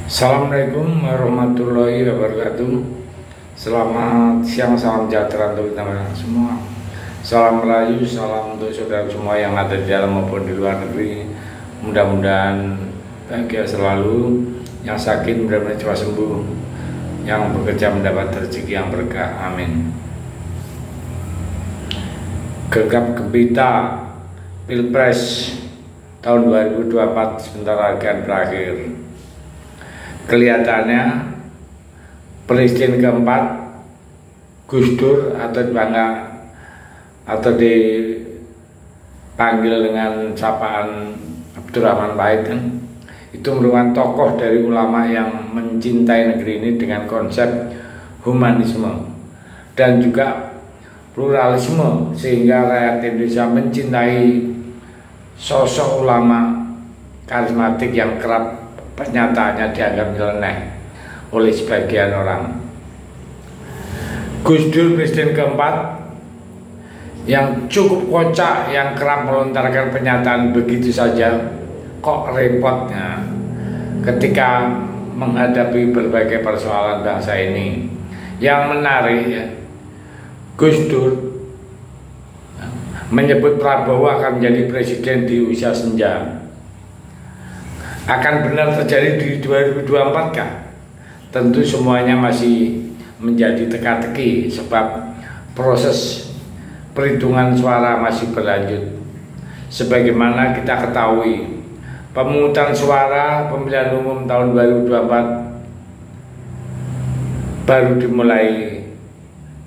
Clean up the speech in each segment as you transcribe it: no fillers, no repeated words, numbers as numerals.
Assalamualaikum warahmatullahi wabarakatuh. Selamat siang, salam sejahtera untuk kita semua. Salam Melayu, salam untuk saudara semua yang ada di dalam maupun di luar negeri. Mudah-mudahan bahagia selalu. Yang sakit mudah-mudahan cepat sembuh. Yang bekerja mendapat rezeki yang berkah. Amin. Gegap gempita Pilpres tahun 2024 sebentar lagi akan berakhir. Kelihatannya Presiden keempat Gus Dur atau dipanggil dengan sapaan Abdurrahman Wahid itu merupakan tokoh dari ulama yang mencintai negeri ini dengan konsep humanisme dan juga pluralisme, sehingga rakyat Indonesia mencintai sosok ulama karismatik yang kerap pernyataannya dianggap nyeleneh oleh sebagian orang. Gus Dur Presiden keempat yang cukup kocak, yang kerap melontarkan pernyataan begitu saja, kok repotnya ketika menghadapi berbagai persoalan bangsa ini. Yang menarik ya, Gus Dur menyebut Prabowo akan menjadi presiden di usia senja. Akan benar terjadi di 2024 kah? Tentu semuanya masih menjadi teka-teki sebab proses perhitungan suara masih berlanjut. Sebagaimana kita ketahui, pemungutan suara pemilihan umum tahun 2024 baru dimulai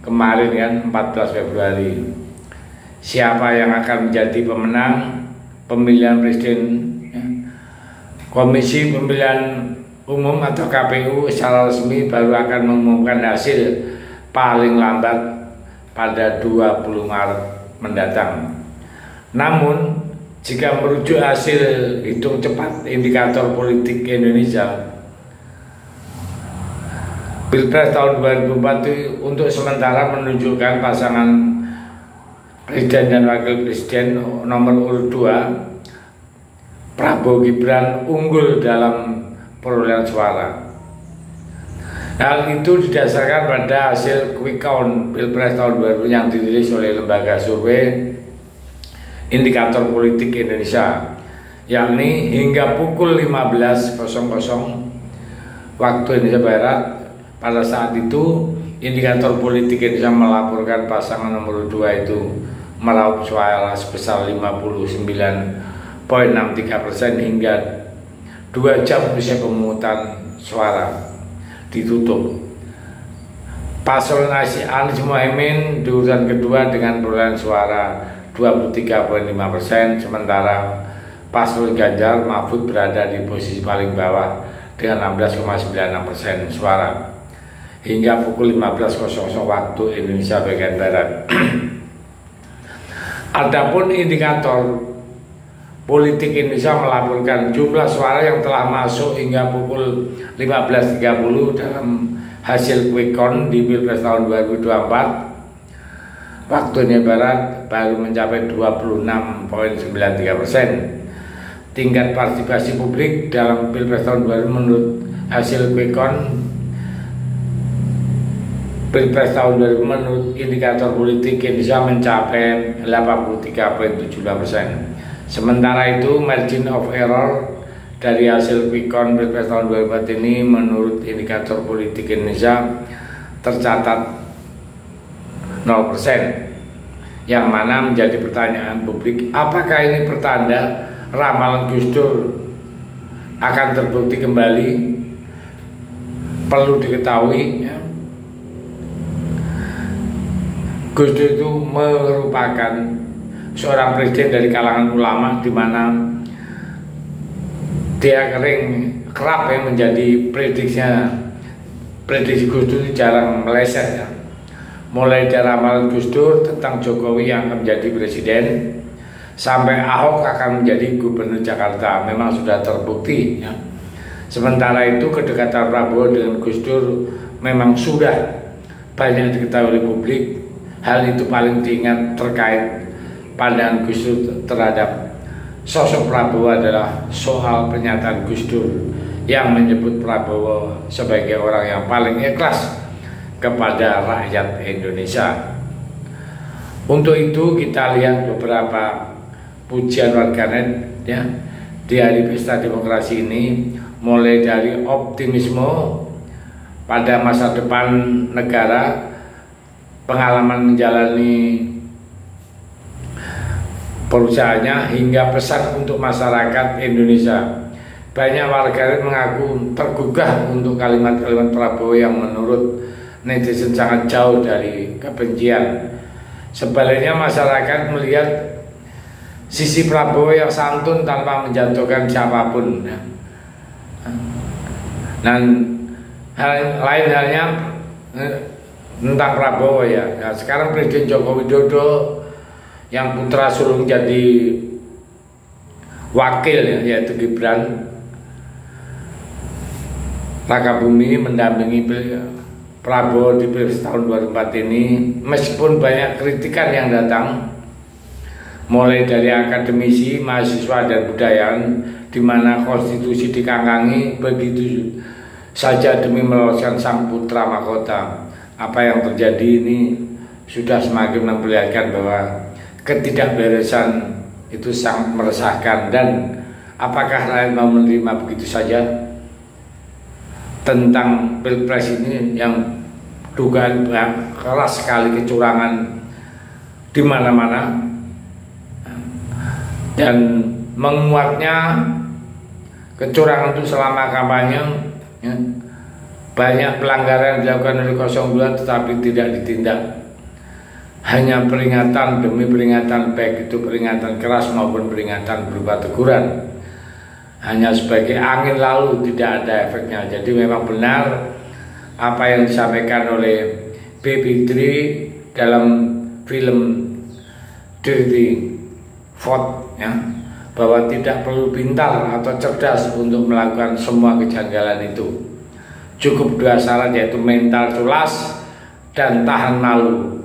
kemarin kan, 14 Februari. Siapa yang akan menjadi pemenang pemilihan presiden? Komisi Pemilihan Umum atau KPU secara resmi baru akan mengumumkan hasil paling lambat pada 20 Maret mendatang. Namun, jika merujuk hasil hitung cepat indikator politik Indonesia, Pilpres tahun 2024 untuk sementara menunjukkan pasangan Presiden dan Wakil Presiden nomor urut 2 Prabowo Gibran unggul dalam perolehan suara. Hal itu didasarkan pada hasil quick count Pilpres tahun 2000 yang dirilis oleh lembaga survei Indikator Politik Indonesia, yakni hingga pukul 15.00 waktu Indonesia Barat. Pada saat itu Indikator Politik Indonesia melaporkan pasangan nomor 2 itu meraup suara sebesar 59,63% hingga 2 jam usai pemungutan suara ditutup. Paslon Anies Mohaimin di urutan kedua dengan perolehan suara 23,5%, sementara paslon Ganjar Mahfud berada di posisi paling bawah dengan 16,96% suara hingga pukul 15.00 waktu Indonesia bagian barat. Adapun indikator Politik Indonesia melaporkan jumlah suara yang telah masuk hingga pukul 15.30 dalam hasil quick count di Pilpres tahun 2024 waktu Indonesia Barat baru mencapai 26,93%. Tingkat partisipasi publik dalam Pilpres tahun 2000 menurut hasil quick count Pilpres tahun 2000 menurut Indikator Politik Indonesia mencapai 83,75%. Sementara itu margin of error dari hasil quick count Pilpres tahun 2004 ini menurut Indikator Politik Indonesia tercatat 0%, yang mana menjadi pertanyaan publik, apakah ini pertanda ramalan Gus Dur akan terbukti kembali? Perlu diketahui ya, Gus Dur itu merupakan seorang presiden dari kalangan ulama, di mana dia kerap yang menjadi prediksi Gus Dur jarang meleset ya. Mulai dari ramalan Gus Dur tentang Jokowi yang akan menjadi presiden sampai Ahok akan menjadi gubernur Jakarta memang sudah terbukti ya. Sementara itu kedekatan Prabowo dengan Gus Dur memang sudah banyak diketahui oleh publik. Hal itu paling diingat terkait pandangan Gus Dur terhadap sosok Prabowo adalah soal pernyataan Gus Dur yang menyebut Prabowo sebagai orang yang paling ikhlas kepada rakyat Indonesia. Untuk itu kita lihat beberapa pujian warganet ya di hari pesta demokrasi ini, mulai dari optimisme pada masa depan negara, pengalaman menjalani perusahaannya, hingga pesan untuk masyarakat Indonesia. Banyak warganet mengaku tergugah untuk kalimat-kalimat Prabowo yang menurut netizen sangat jauh dari kebencian. Sebaliknya masyarakat melihat sisi Prabowo yang santun tanpa menjatuhkan siapapun. Dan lain halnya tentang Prabowo ya. Nah, sekarang Presiden Joko Widodo yang putra sulung jadi wakil ya, yaitu Gibran Rakabumi mendampingi Prabowo di Pilpres tahun 2004 ini, meskipun banyak kritikan yang datang mulai dari akademisi, mahasiswa dan budayawan, di mana konstitusi dikangkangi begitu saja demi meloloskan sang putra mahkota. Apa yang terjadi ini sudah semakin memperlihatkan bahwa ketidakberesan itu sangat meresahkan. Dan apakah rakyat mau menerima begitu saja tentang Pilpres ini yang dugaan keras sekali kecurangan di mana-mana dan menguatnya kecurangan itu selama kampanye ya. Banyak pelanggaran dilakukan oleh 02 tetapi tidak ditindak. Hanya peringatan demi peringatan, baik itu peringatan keras maupun peringatan berupa teguran, hanya sebagai angin lalu, tidak ada efeknya. Jadi memang benar apa yang disampaikan oleh Baby Tri dalam film Dirty Vote ya, bahwa tidak perlu pintar atau cerdas untuk melakukan semua kejanggalan itu. Cukup dua syarat, yaitu mental culas dan tahan malu.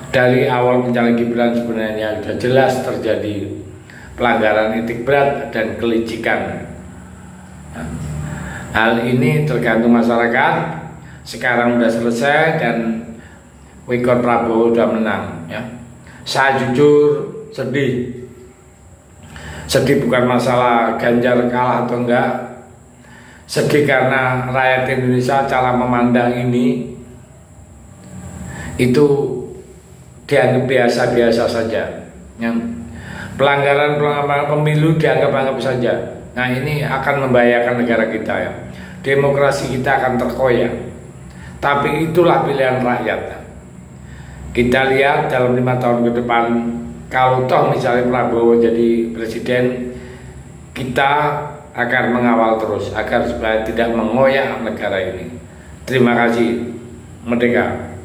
Dari awal pencalonan Gibran sebenarnya sudah jelas terjadi pelanggaran etik berat dan kelicikan. Hal ini tergantung masyarakat. Sekarang sudah selesai dan Wikor Prabowo sudah menang ya. Saya jujur sedih. Sedih bukan masalah Ganjar kalah atau enggak. Sedih karena rakyat Indonesia cara memandang ini itu dianggap biasa-biasa saja. Pelanggaran pemilu dianggap saja. Nah, ini akan membahayakan negara kita ya. Demokrasi kita akan terkoyak. Tapi itulah pilihan rakyat. Kita lihat dalam 5 tahun ke depan, kalau toh misalnya Prabowo jadi presiden, kita akan mengawal terus agar supaya tidak mengoyak negara ini. Terima kasih. Merdeka.